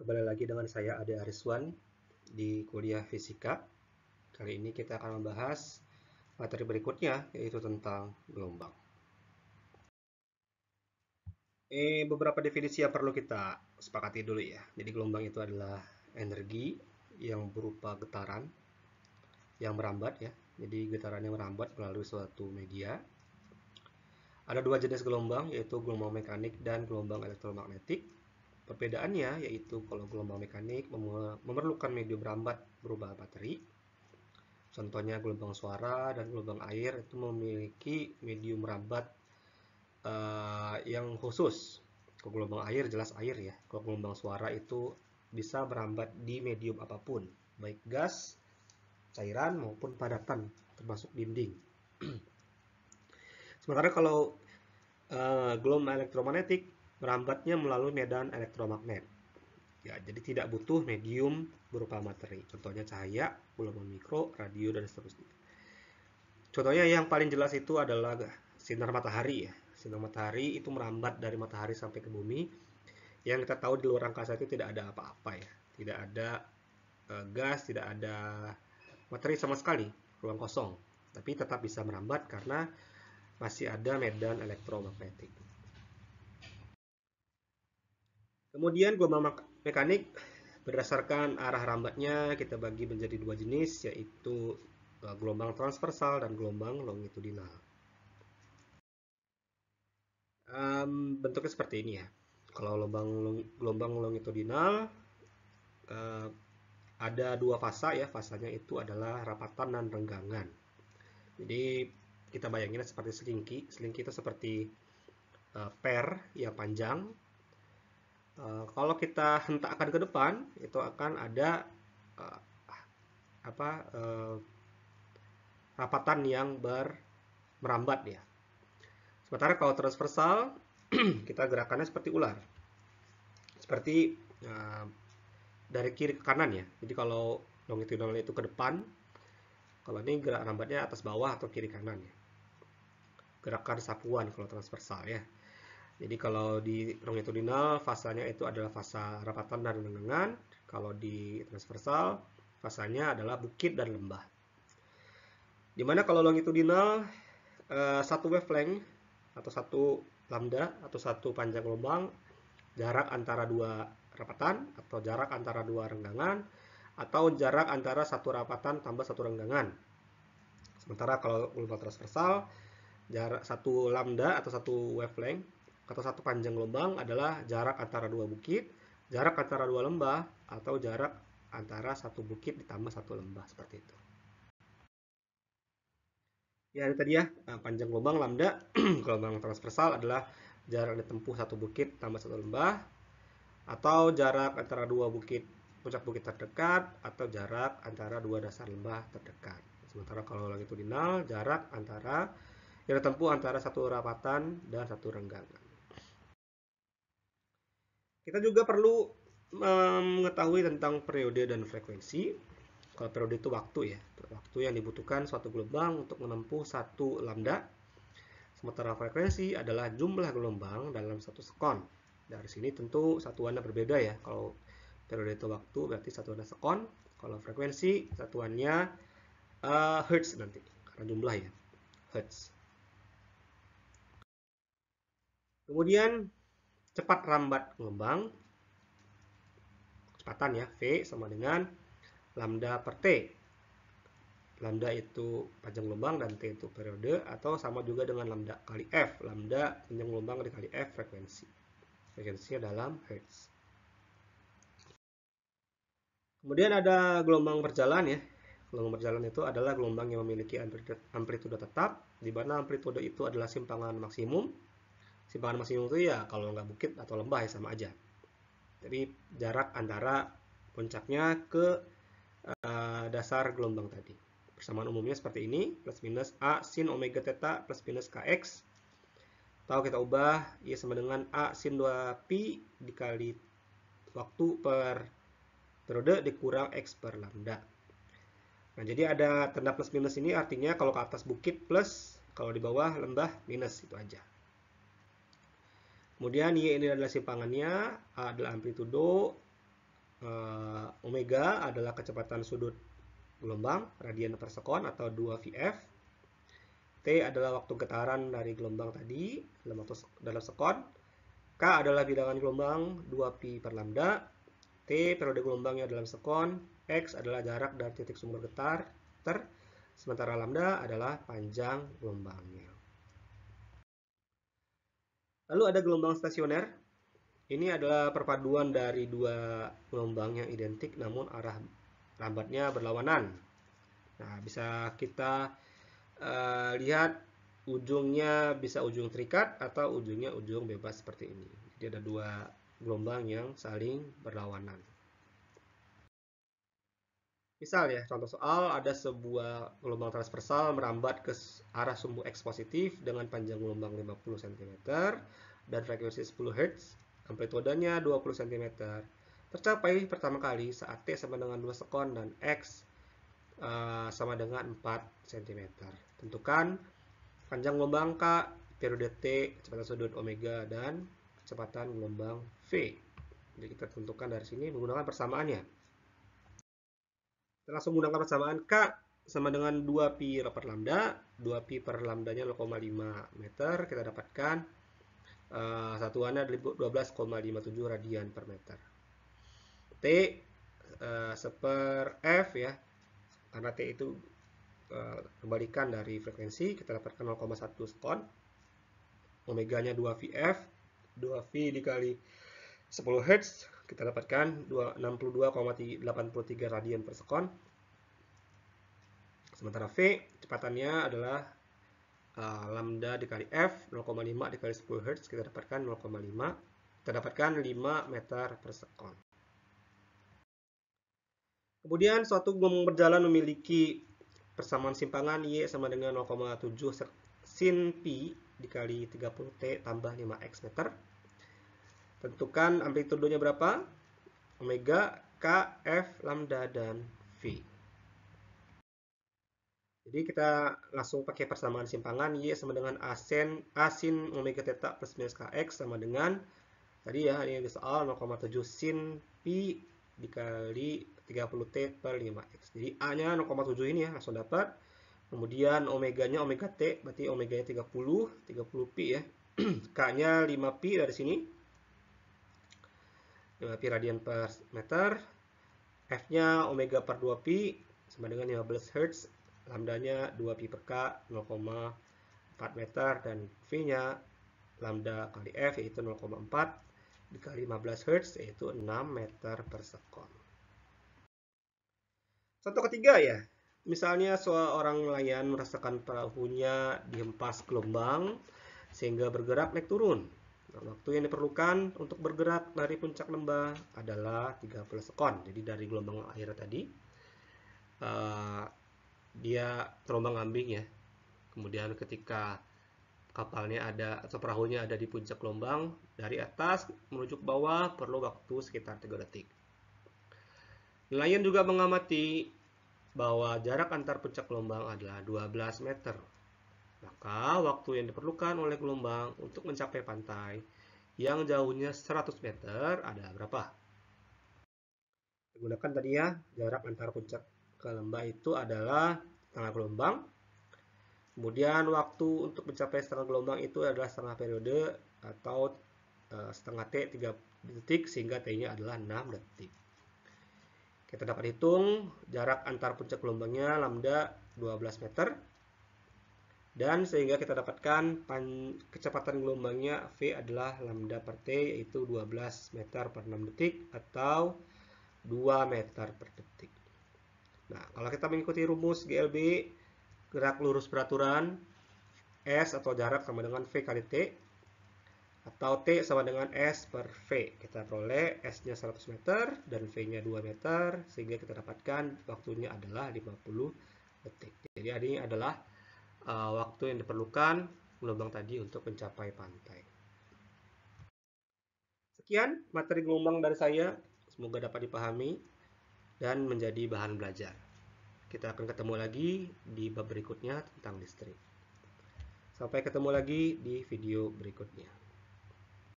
Kembali lagi dengan saya Ade Ariswan di kuliah fisika. Kali ini kita akan membahas materi berikutnya, yaitu tentang gelombang. Beberapa definisi yang perlu kita sepakati dulu ya. Jadi gelombang itu adalah energi yang berupa getaran yang merambat ya. Jadi getaran yang merambat melalui suatu media. Ada dua jenis gelombang, yaitu gelombang mekanik dan gelombang elektromagnetik. Perbedaannya yaitu kalau gelombang mekanik memerlukan medium merambat berupa bateri. Contohnya gelombang suara dan gelombang air itu memiliki medium merambat yang khusus. Kalau gelombang air jelas air ya. Kalau gelombang suara itu bisa merambat di medium apapun, baik gas, cairan maupun padatan, termasuk dinding. Sementara kalau gelombang elektromagnetik merambatnya melalui medan elektromagnet. Ya, jadi tidak butuh medium berupa materi. Contohnya cahaya, gelombang mikro, radio, dan seterusnya. Contohnya yang paling jelas itu adalah sinar matahari ya. Sinar matahari itu merambat dari matahari sampai ke bumi. Yang kita tahu di luar angkasa itu tidak ada apa-apa ya. Tidak ada gas, tidak ada materi sama sekali, ruang kosong. Tapi tetap bisa merambat karena masih ada medan elektromagnetik. Kemudian gelombang mekanik berdasarkan arah rambatnya kita bagi menjadi dua jenis, yaitu gelombang transversal dan gelombang longitudinal. Bentuknya seperti ini ya. Kalau gelombang longitudinal ada dua fasa ya. Fasanya itu adalah rapatan dan renggangan. Jadi kita bayangin seperti selingki. Selingki itu seperti per yang panjang. Kalau kita hentakkan ke depan, itu akan ada rapatan yang merambat ya. Sementara kalau transversal, kita gerakannya seperti ular. Seperti dari kiri ke kanan ya. Jadi kalau longitudinal itu ke depan, kalau ini gerak rambatnya atas bawah atau kiri kanan ya. Gerakan sapuan kalau transversal ya. Jadi kalau di longitudinal fasanya itu adalah fasa rapatan dan renggangan. Kalau di transversal fasanya adalah bukit dan lembah. Dimana kalau longitudinal satu wavelength atau satu lambda atau satu panjang gelombang, jarak antara dua rapatan atau jarak antara dua renggangan atau jarak antara satu rapatan tambah satu renggangan. Sementara kalau gelombang transversal, jarak satu lambda atau satu wavelength atau satu panjang gelombang adalah jarak antara dua bukit, jarak antara dua lembah, atau jarak antara satu bukit ditambah satu lembah, seperti itu. Ya, ini tadi ya, panjang gelombang lambda. Gelombang transversal adalah jarak ditempuh satu bukit tambah satu lembah, atau jarak antara dua bukit, puncak bukit terdekat, atau jarak antara dua dasar lembah terdekat. Sementara kalau longitudinal, jarak antara yang ditempuh antara satu rapatan dan satu renggangan. Kita juga perlu mengetahui tentang periode dan frekuensi. Kalau periode itu waktu ya, waktu yang dibutuhkan suatu gelombang untuk menempuh satu lambda. Sementara frekuensi adalah jumlah gelombang dalam satu sekon. Dari sini tentu satuannya berbeda ya. Kalau periode itu waktu berarti satuannya sekon. Kalau frekuensi satuannya hertz nanti, karena jumlah ya, hertz. Kemudian cepat rambat gelombang, kecepatan ya, V sama dengan lambda per T. Lambda itu panjang gelombang dan T itu periode, atau sama juga dengan lambda kali F. Lambda panjang gelombang dikali F frekuensi. Frekuensinya dalam hertz. Kemudian ada gelombang berjalan ya. Gelombang berjalan itu adalah gelombang yang memiliki amplitude tetap, di mana amplitude itu adalah simpangan maksimum. Simpangan maksimum itu ya kalau nggak bukit atau lembah ya sama aja. Jadi jarak antara puncaknya ke dasar gelombang tadi. Persamaan umumnya seperti ini, plus minus A sin omega theta plus minus Kx. Atau kita ubah, ya sama dengan A sin 2pi dikali waktu per periode dikurang X per lambda. Nah, jadi ada tanda plus minus ini artinya kalau ke atas bukit plus, kalau di bawah lembah minus, itu aja. Kemudian Y ini adalah simpangannya, A adalah amplitudo, omega adalah kecepatan sudut gelombang radian per sekon atau 2 VF. T adalah waktu getaran dari gelombang tadi dalam sekon. K adalah bilangan gelombang 2pi per lambda. T periode gelombangnya dalam sekon. X adalah jarak dari titik sumber getar. Sementara lambda adalah panjang gelombangnya. Lalu ada gelombang stasioner. Ini adalah perpaduan dari dua gelombang yang identik namun arah lambatnya berlawanan. Nah, bisa kita lihat ujungnya bisa ujung terikat atau ujungnya ujung bebas seperti ini. Jadi ada dua gelombang yang saling berlawanan. Misal ya, contoh soal ada sebuah gelombang transversal merambat ke arah sumbu X positif dengan panjang gelombang 50 cm dan frekuensi 10 Hz. Amplitudenya 20 cm. Tercapai pertama kali saat T sama dengan 2 sekon dan X sama dengan 4 cm. Tentukan panjang gelombang K, periode T, kecepatan sudut omega, dan kecepatan gelombang V. Jadi kita tentukan dari sini menggunakan persamaannya. Kita langsung menggunakan persamaan K sama dengan 2pi per lambda. 2pi per lambdanya 0,5 meter. Kita dapatkan satuannya 12,57 radian per meter. T seper F ya, karena T itu kebalikan dari frekuensi, kita dapatkan 0,1 sekon. Omeganya 2 VF, 2V dikali 10 Hz, kita dapatkan 62,83 radian per sekon. Sementara V kecepatannya adalah lambda dikali F, 0,5 dikali 10 Hz, kita dapatkan 0,5. Kita dapatkan 5 meter per sekon. Kemudian suatu gelombang berjalan memiliki persamaan simpangan Y sama dengan 0,7 sin pi dikali 30T tambah 5X meter. Tentukan amplitudenya berapa? Omega, K, F, lambda, dan V. Jadi kita langsung pakai persamaan simpangan Y sama dengan A sin omega theta plus minus KX sama dengan tadi ya, ini di soal 0,7 sin pi dikali 30T per 5X. Jadi A-nya 0,7 ini ya, langsung dapat. Kemudian omeganya omega T, berarti omeganya 30 pi ya. K-nya 5pi dari sini. 5pi radian per meter. F-nya omega per 2pi sama dengan 15 Hz. Lambdanya 2pi per K 0,4 meter dan V-nya lambda kali F yaitu 0,4 dikali 15 Hz yaitu 6 meter per sekon. Contoh ketiga ya, misalnya seorang nelayan merasakan perahunya dihempas gelombang sehingga bergerak naik turun. Nah, waktu yang diperlukan untuk bergerak dari puncak lembah adalah 30 sekon. Jadi dari gelombang air tadi dia terombang-ambing ya. Kemudian ketika kapalnya ada atau perahunya ada di puncak gelombang, dari atas menuju ke bawah perlu waktu sekitar 3 detik. Nelayan juga mengamati bahwa jarak antar puncak gelombang adalah 12 meter. Maka waktu yang diperlukan oleh gelombang untuk mencapai pantai yang jauhnya 100 meter adalah berapa? Gunakan tadi ya, jarak antar puncak ke lembah itu adalah setengah gelombang. Kemudian waktu untuk mencapai setengah gelombang itu adalah setengah periode atau setengah T 3 detik sehingga T-nya adalah 6 detik. Kita dapat hitung jarak antar puncak gelombangnya lambda 12 meter. Dan sehingga kita dapatkan kecepatan gelombangnya V adalah lambda per T yaitu 12 meter per 6 detik atau 2 meter per detik. Nah, kalau kita mengikuti rumus GLB, gerak lurus beraturan, S atau jarak sama dengan V kali T, atau T sama dengan S per V. Kita peroleh S-nya 100 meter dan V-nya 2 meter, sehingga kita dapatkan waktunya adalah 50 detik. Jadi ini adalah waktu yang diperlukan gelombang tadi untuk mencapai pantai. Sekian materi gelombang dari saya, semoga dapat dipahami dan menjadi bahan belajar. Kita akan ketemu lagi di bab berikutnya tentang listrik. Sampai ketemu lagi di video berikutnya.